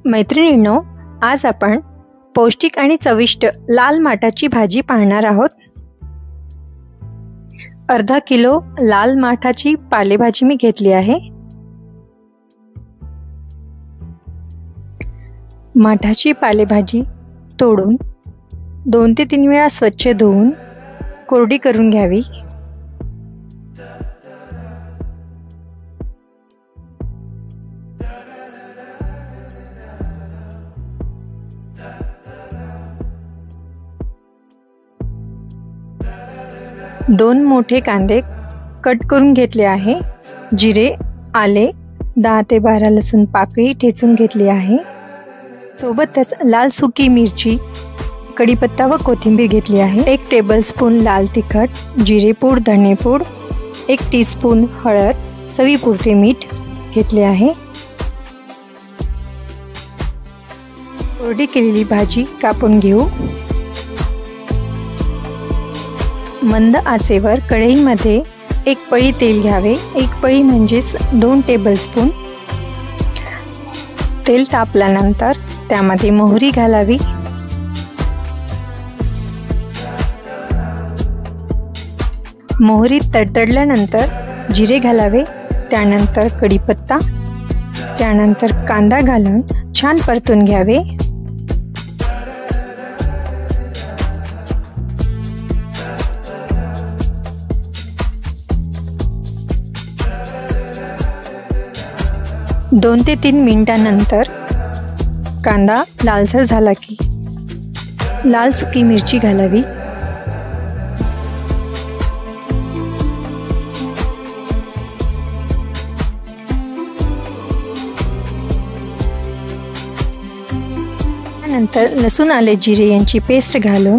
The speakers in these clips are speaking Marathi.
मैत्रिणींनो, आज आपण पौष्टिक आणि चविष्ट लाल माठाची भाजी पाहणार आहोत। अर्धा किलो लाल माठाची पालेभाजी मी घेतली आहे। माठाची पालेभाजी तोडून 2 ते 3 वेळा स्वच्छ धुवून कोरडी करून घ्यावी। दोन मोठे कांदे कट करून घेतले आहे। जिरे, आले, 10 ते 12 लसूण पाकळी ठेचून घेतली आहे। सोबतच लाल सुकी मिरची, कढीपत्ता व कोथिंबीर घेतली आहे। 1 टेबलस्पून लाल तिखट, जिरेपूड, धणेपूड, 1 टीस्पून हळद, चवीपुरते मीठ घेतले आहे। कोरडी केलेली भाजी कापून घेऊ। मंद आचेवर कढईमध्ये 1 पळी तेल घ्यावे। 1 पळी म्हणजेच 2 टेबलस्पून। तेल तापल्यानंतर त्यामध्ये मोहरी घालावी। मोहरी तडतडल्यानंतर जिरे घालावे, त्यानंतर कढीपत्ता, त्यानंतर कांदा घालून छान परतून घ्यावे। दोन ते 3 मिनिटांनंतर कांदा लालसर झाला की लाल सुकी मिरची घालावी। त्यानंतर लसूण, आले, जिरे यांची पेस्ट घालून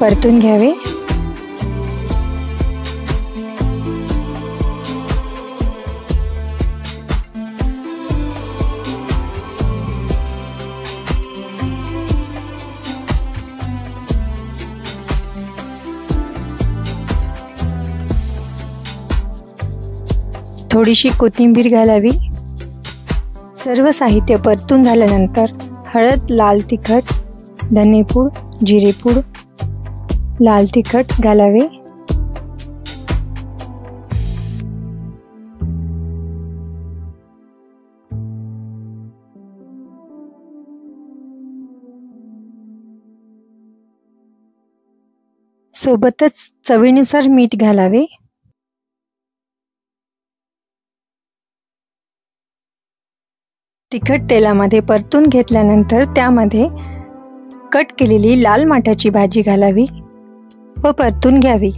परतून घ्यावे। थोडीशी कोथिंबीर घालावी। सर्व साहित्य परतून झाल्यानंतर हळद, लाल तिखट, धनेपूड, जिरेपूड, लाल तिखट घालावे। सोबतच चवीनुसार मीठ घालावे। तिखट तेलामध्ये परतून घेतल्यानंतर त्यामध्ये कट केलेली लाल माठाची भाजी घालावी व परतून घ्यावी।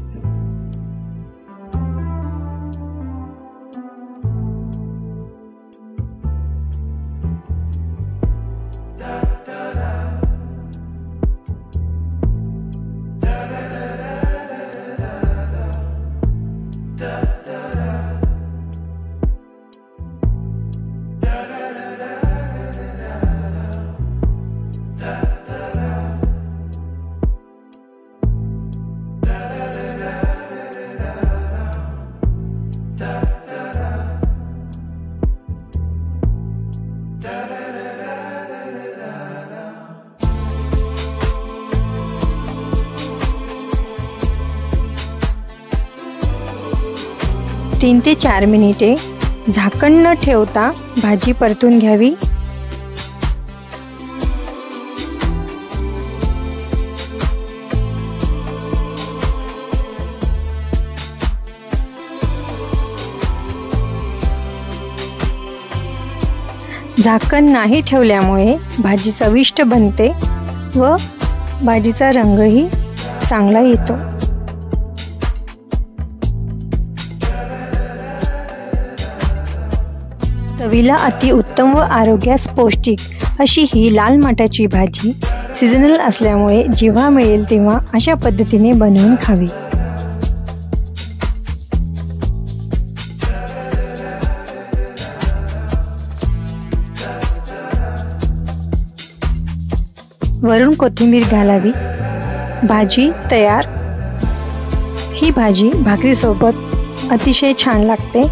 तीन ते 4 मिनिटे झाकण न ठेवता भाजी परतून घ्यावी। झाकण नाही ठेवल्यामुळे भाजी चविष्ट बनते व भाजीचा रंगही चांगला येतो। चवीला अति उत्तम व आरोग्यास पौष्टिक अशी ही लाल माठाची भाजी सीझनल असल्यामुळे जेव्हा मिळेल तेव्हा अशा पद्धतीने बनवून खावी। वरून कोथिंबीर घालावी। भाजी तयार। ही भाजी भाकरीसोबत अतिशय छान लागते।